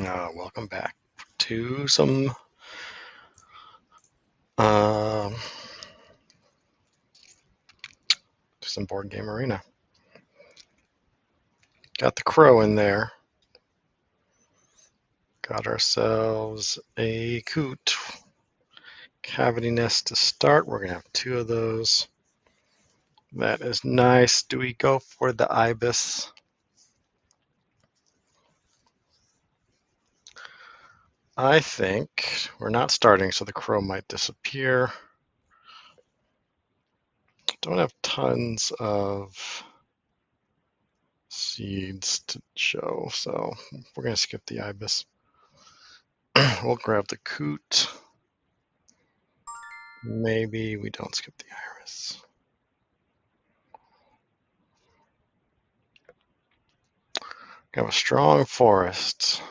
Welcome back to some um, board game arena. Got the crow in there. Got ourselves a coot. Cavity nest to start. We're gonna have 2 of those. That is nice. Do we go for the ibis? I think we're not starting, so the crow might disappear. Don't have tons of seeds to show, so we're gonna skip the ibis. We'll grab the coot. Maybe we don't skip the iris. Got a strong forest.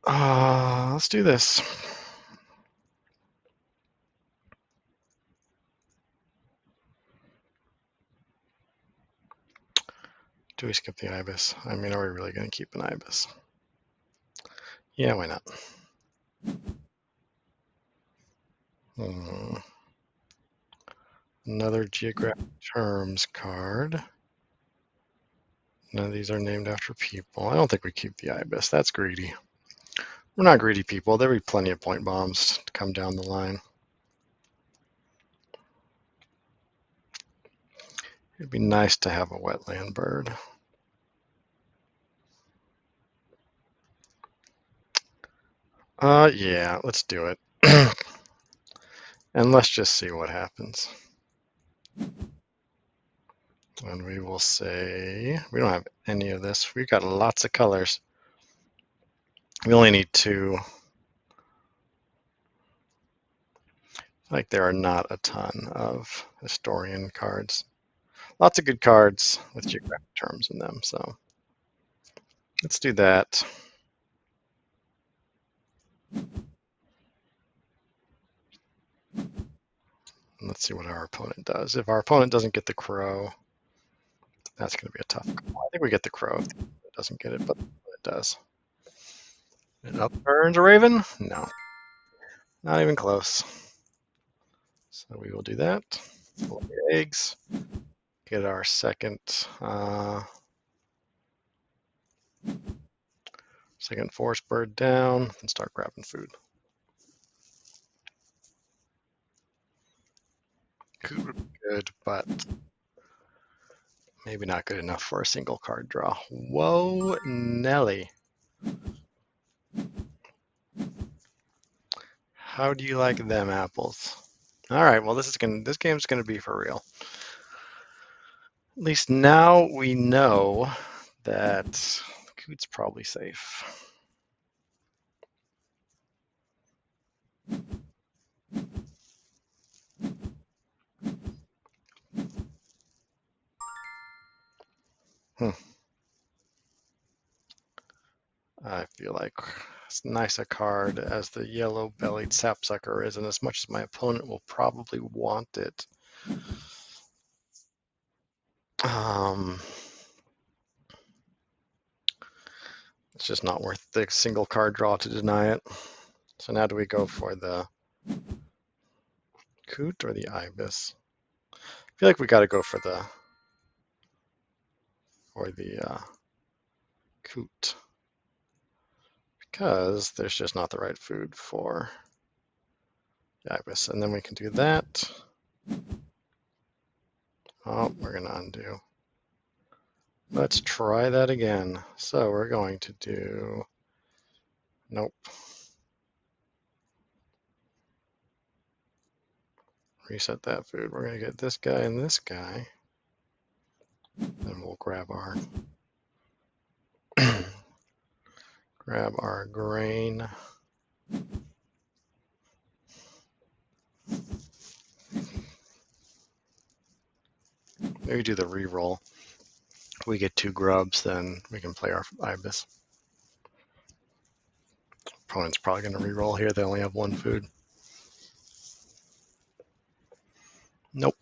Let's do this. Do we skip the ibis? I mean, are we really going to keep an ibis? Yeah, why not? Another geographic terms card. None of these are named after people. I don't think we keep the ibis. That's greedy. We're not greedy people. There'll be plenty of point bombs to come down the line. It'd be nice to have a wetland bird. Yeah, let's do it. And let's just see what happens. And we will say, we don't have any of this. We've got lots of colors. We only need 2. Like there are not a ton of historian cards. Lots of good cards with geographic terms in them, so let's do that. And let's see what our opponent does. If our opponent doesn't get the crow, that's going to be a tough call. I think we get the crow if it doesn't get it, but it does. It upturns a raven? No, not even close. So we will do that. Pull the eggs. Get our second forest bird down and start grabbing food. Could be good, but maybe not good enough for a single card draw. Whoa, Nelly. How do you like them apples? All right, well this game's gonna be for real. At least now we know that Coot's probably safe. I feel like as nice a card as the yellow-bellied sapsucker is, and as much as my opponent will probably want it, it's just not worth the single card draw to deny it. So now do we go for the Coot or the Ibis? I feel like we got to go for the Coot, because there's just not the right food for the Ibis. And then we can do that. Oh, we're going to undo. Let's try that again. So we're going to do, nope. Reset that food. We're going to get this guy and this guy. Then we'll grab our grain. Maybe do the reroll. If we get 2 grubs, then we can play our Ibis. Opponent's probably going to reroll here. They only have 1 food. Nope.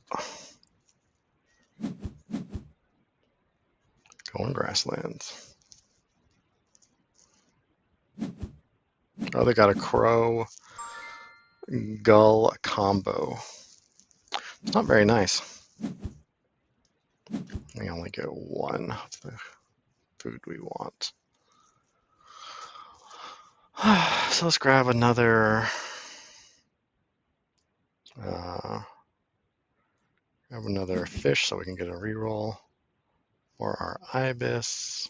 Going grasslands. Oh, they got a crow gull combo. It's not very nice. We only get one of the food we want. So let's grab another. Grab another fish so we can get a reroll for our ibis.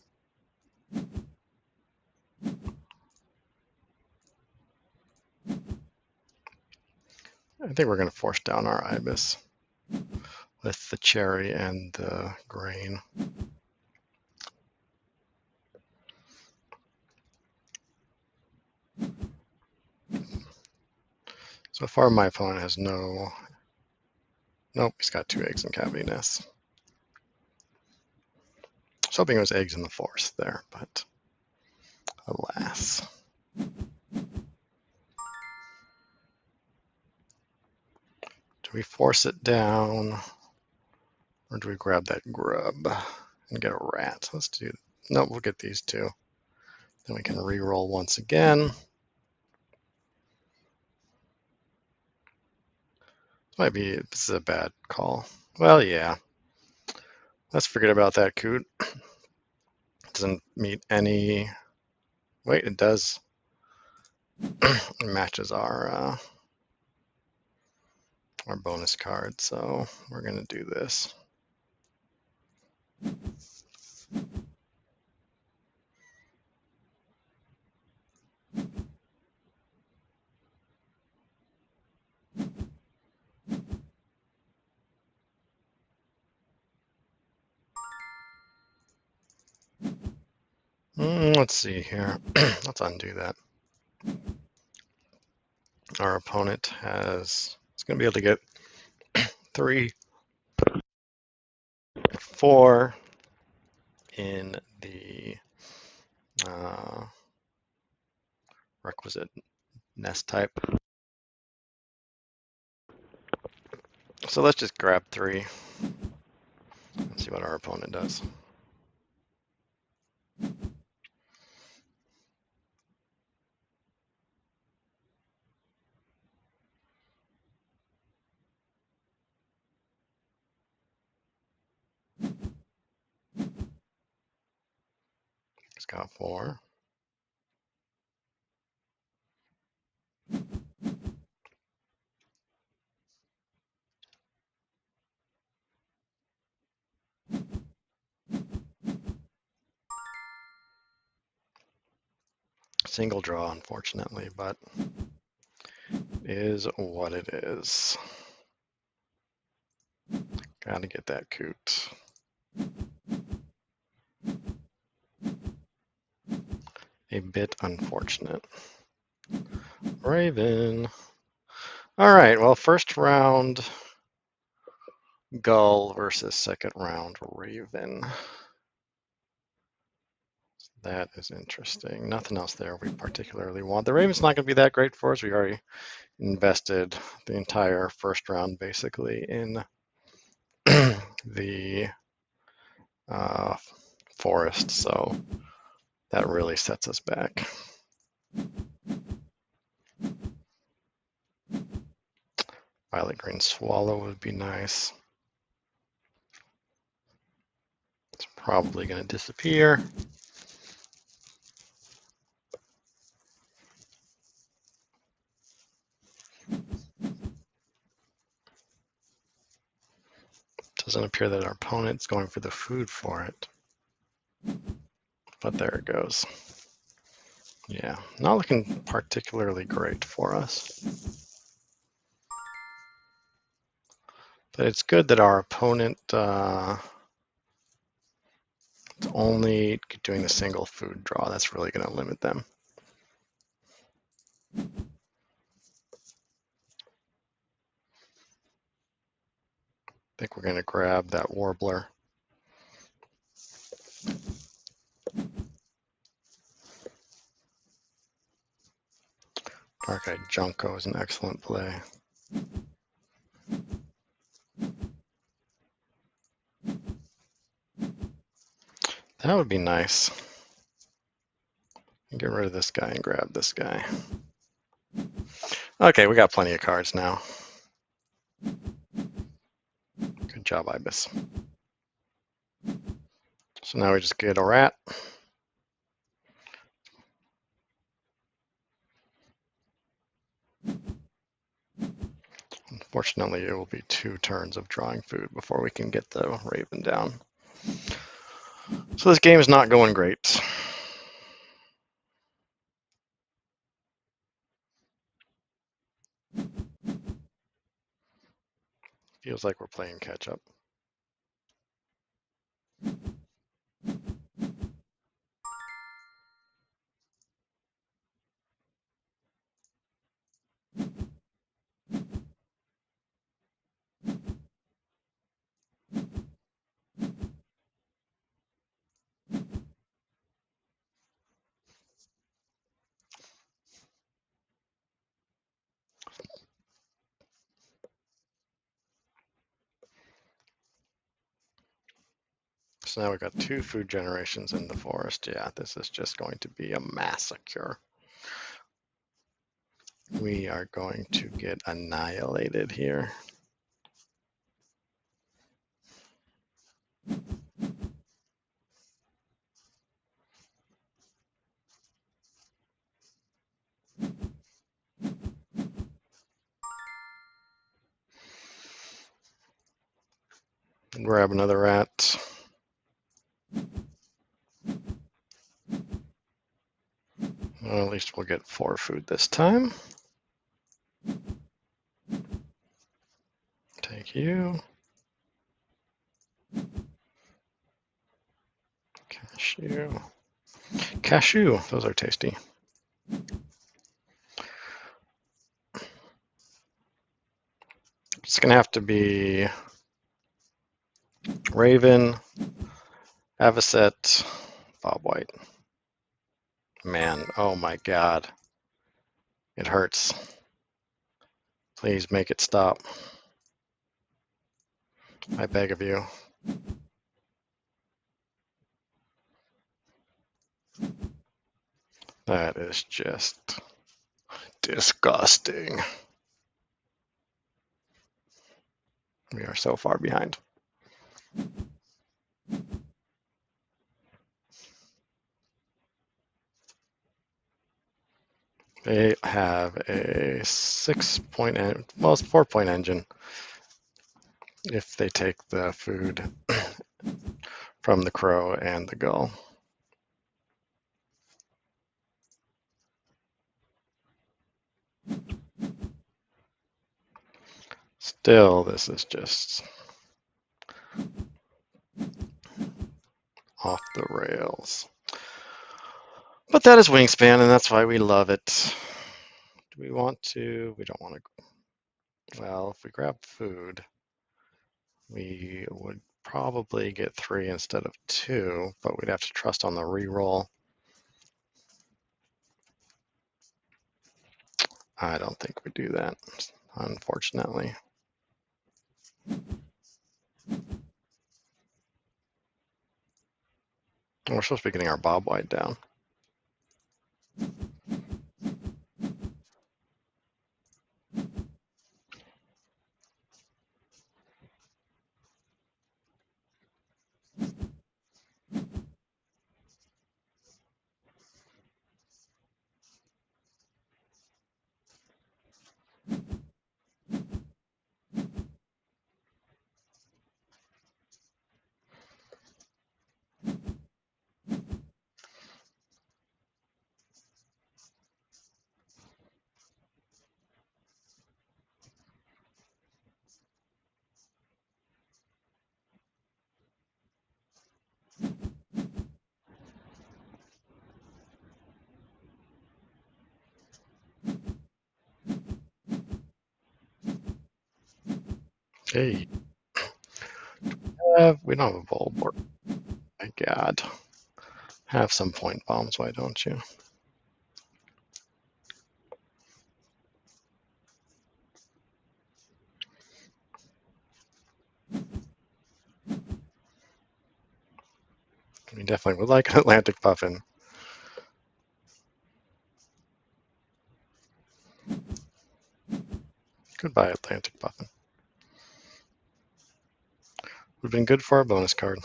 I think we're going to force down our ibis with the cherry and the grain. So far, my opponent has no. Nope, he's got 2 eggs in cavity nests. I was hoping it was eggs in the forest there, but alas. Do we force it down, or do we grab that grub and get a rat? Let's do. Nope, we'll get these 2. Then we can re-roll once again. This is a bad call. Well, yeah. Let's forget about that coot. Doesn't meet any. Wait, it does. It matches our bonus card, so we're gonna do this. Let's see here. Let's undo that. Our opponent is going to be able to get 3, 4 in the requisite nest type. So let's just grab 3 and see what our opponent does. He's got 4. Single draw, unfortunately, but is what it is. Gotta get that coot. A bit unfortunate. Raven. All right, well, first round gull versus second round raven. That is interesting. Nothing else there we particularly want. The raven's not going to be that great for us. We already invested the entire first round basically in the forest, so that really sets us back. Violet green swallow would be nice. It's probably going to disappear. Doesn't appear that our opponent's going for the food for it. But there it goes. Yeah, not looking particularly great for us. But it's good that our opponent is only doing the single food draw. That's really going to limit them. I think we're going to grab that warbler. Dark-eyed Junco is an excellent play. That would be nice. Get rid of this guy and grab this guy. Okay, we got plenty of cards now. Good job, Ibis. So now we just get a rat. Unfortunately, it will be 2 turns of drawing food before we can get the Raven down. So this game is not going great. Feels like we're playing catch up. So now we've got 2 food generations in the forest. Yeah, this is just going to be a massacre. We are going to get annihilated here. Grab another rat. Well, at least we'll get 4 food this time. Take you. Cashew. Cashew, those are tasty. It's going to have to be Raven, Avocet, Bob White. Man, oh my god. It hurts. Please make it stop. I beg of you. That is just disgusting. We are so far behind. They have a 6-point, well, it's 4-point engine if they take the food from the crow and the gull. Still, this is just off the rails. But that is Wingspan, and that's why we love it. Do we want to? We don't want to. Well, if we grab food, we would probably get 3 instead of 2, but we'd have to trust on the reroll. I don't think we do that, unfortunately. We're supposed to be getting our Bob White down. Hey, we don't have a bowl board. My God. Have some point bombs, why don't you? We definitely would like an Atlantic puffin. Goodbye, Atlantic puffin. Would have been good for our bonus card.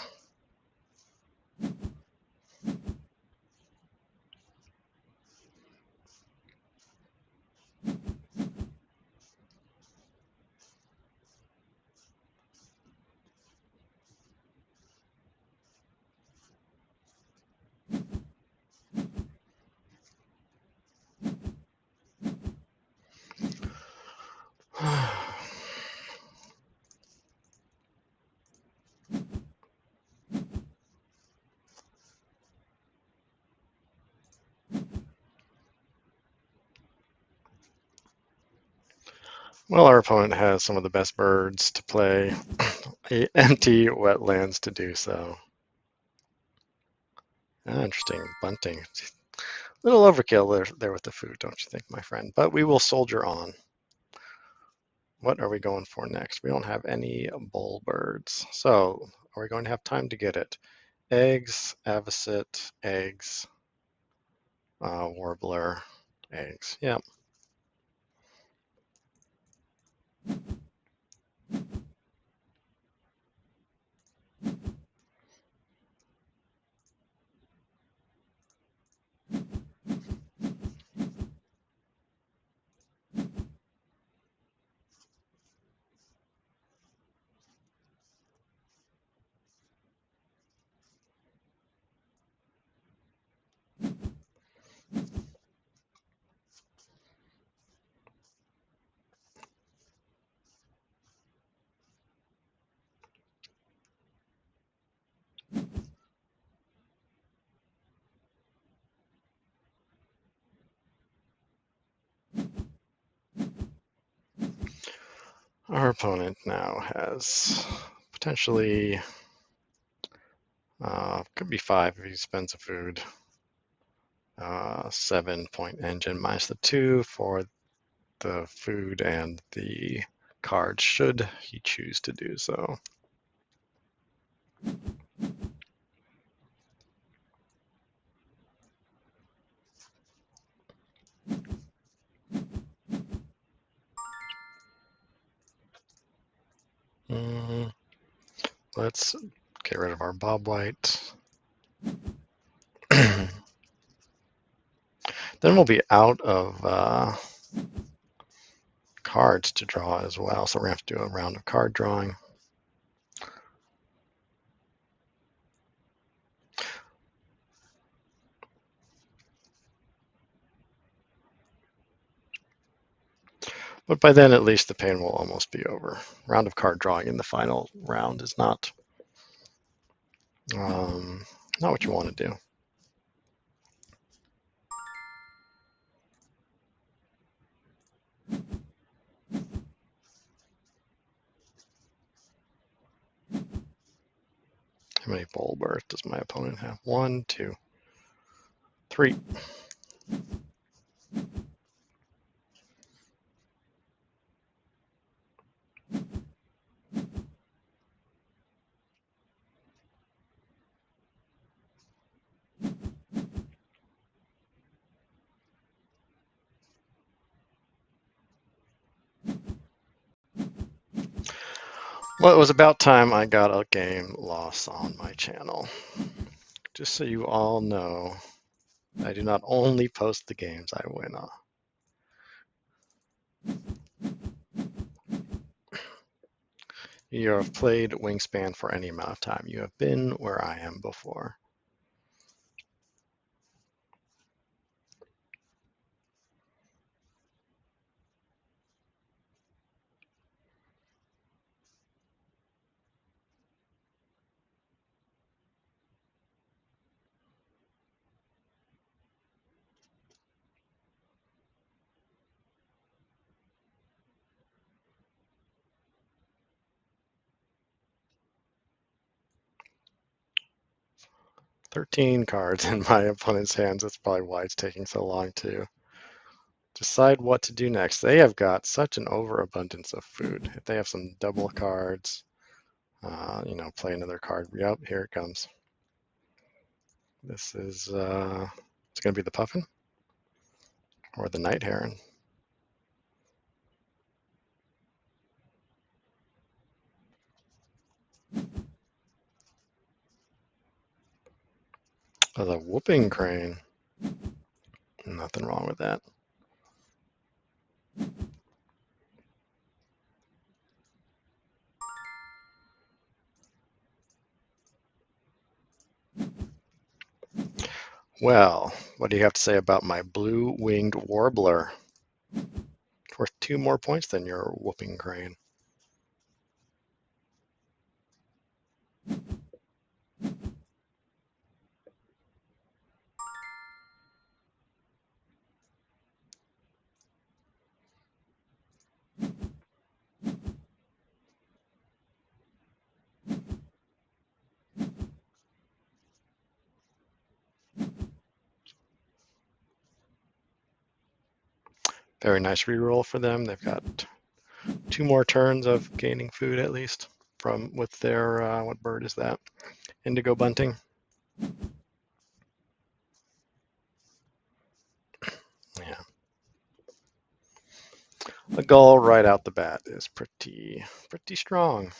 Well, our opponent has some of the best birds to play, empty wetlands to do so. Interesting, bunting. A little overkill there with the food, don't you think, my friend? But we will soldier on. What are we going for next? We don't have any bull birds. So are we going to have time to get it? Eggs, avocet, eggs, warbler, eggs. Yep. Our opponent now has potentially, could be 5 if he spends a food. 7-point engine minus the 2 for the food and the card, should he choose to do so. Let's get rid of our Bob White. Then we'll be out of cards to draw as well, so we're going to have to do a round of card drawing. But by then, at least the pain will almost be over. Round of card drawing in the final round is not what you want to do. How many bowl birds does my opponent have? 1, 2, 3. Well, it was about time I got a game loss on my channel. Just so you all know, I do not only post the games I win on. You have played Wingspan for any amount of time. You have been where I am before. "13 cards in my opponent's hands." That's probably why it's taking so long to decide what to do next. They have got such an overabundance of food. If they have some double cards, play another card. Yep, here it comes. This is it's going to be the puffin or the night heron. Oh, the whooping crane. Nothing wrong with that. Well, what do you have to say about my blue-winged warbler? Worth 2 more points than your whooping crane. Very nice reroll for them. They've got 2 more turns of gaining food at least from with their what bird is that? Indigo bunting. Yeah. The gull right out the bat is pretty strong.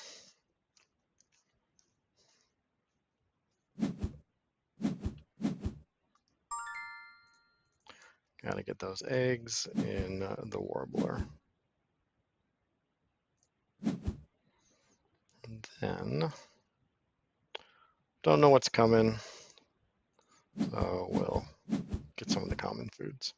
Got to get those eggs in the warbler. And then, don't know what's coming, so we'll get some of the common foods.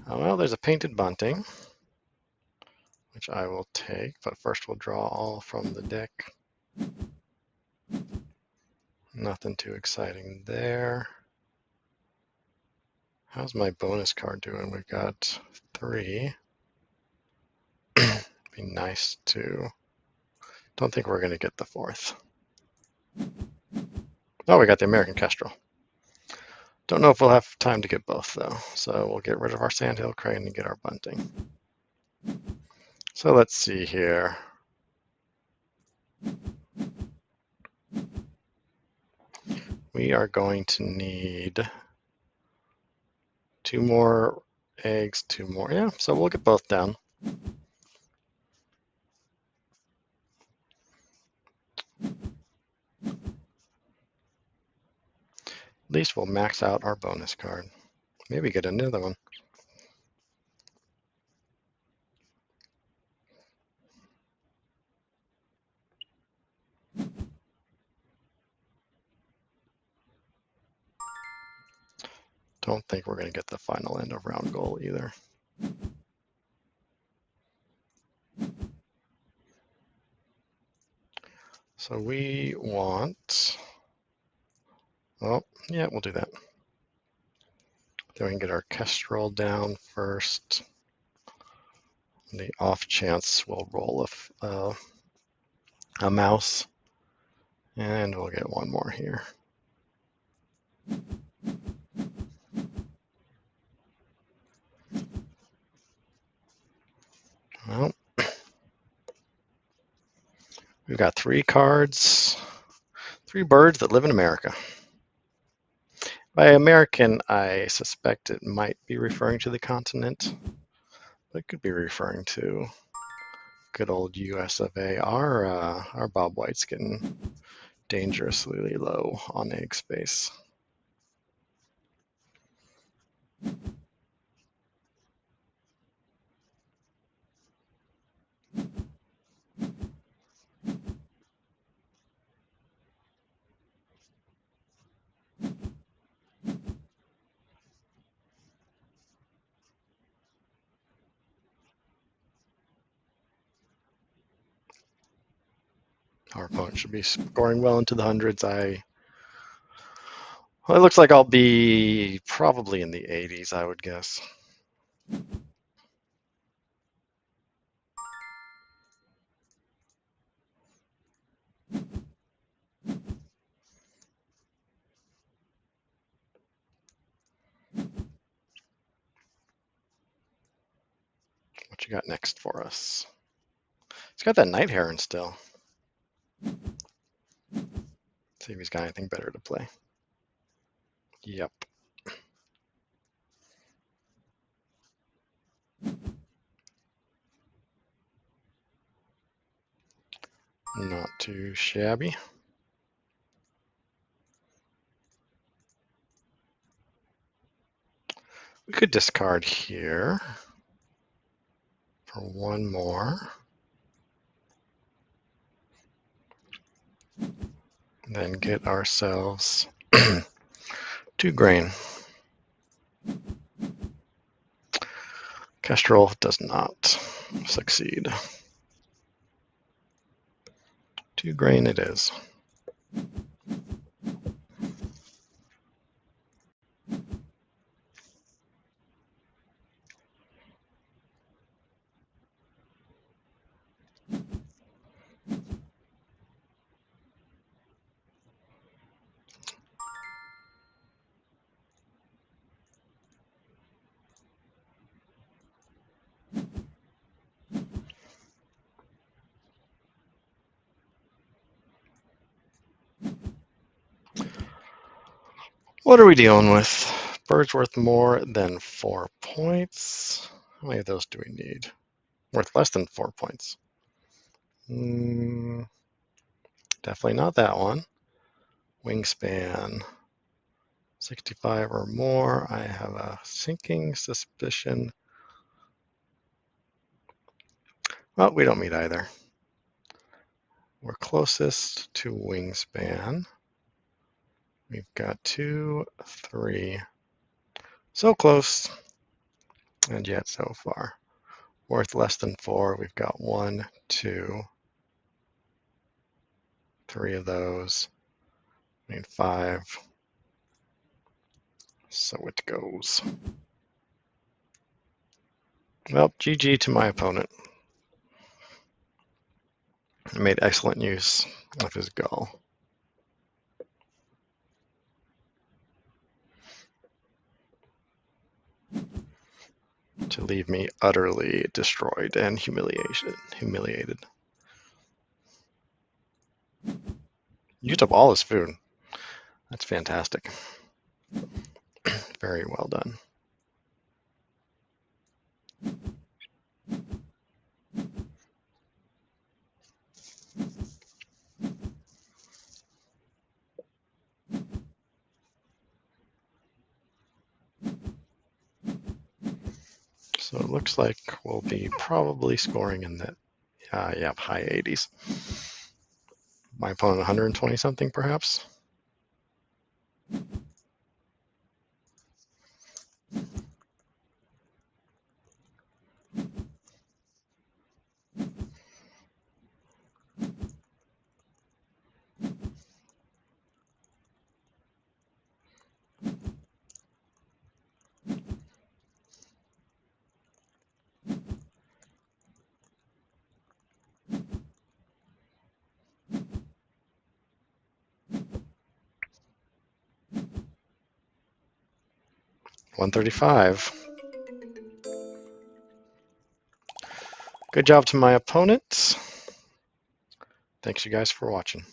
Well, there's a painted bunting, which I will take, but first we'll draw all from the deck. Nothing too exciting there. How's my bonus card doing? We've got 3. Be nice to. Don't think we're going to get the 4th. Oh, we got the American Kestrel. Don't know if we'll have time to get both, though. So we'll get rid of our Sandhill Crane and get our bunting. So let's see here. We are going to need 2 more eggs, 2 more. Yeah, so we'll get both down. At least we'll max out our bonus card. Maybe get another one. Don't think we're going to get the final end of round goal either. So we want, oh, yeah, we'll do that. Then we can get our Kestrel down first. The off chance we'll roll a mouse, and we'll get 1 more here. Well, we've got 3 cards, 3 birds that live in America. By American, I suspect it might be referring to the continent, but it could be referring to good old US of A. Our Bob White's getting dangerously low on egg space. Our opponent should be scoring well into the hundreds. Well, it looks like I'll be probably in the 80s, I would guess. What you got next for us? He's got that Night Heron still. See if he's got anything better to play. Yep. Not too shabby. We could discard here for one more. Then get ourselves 2 grain. Kestrel does not succeed. 2 grain it is. What are we dealing with? Bird's worth more than 4 points. How many of those do we need? Worth less than 4 points. Definitely not that one. Wingspan, 65 or more. I have a sinking suspicion. Well, we don't meet either. We're closest to Wingspan. We've got 2, 3. So close, and yet so far. Worth less than 4. We've got 1, 2, 3 of those. I need 5. So it goes. Well, GG to my opponent. He made excellent use of his gull. To leave me utterly destroyed and humiliated. Used up all his food. That's fantastic. Very well done. So it looks like we'll be probably scoring in the high 80s. My opponent 120 something perhaps. $135. Good job to my opponent. Thanks you guys for watching.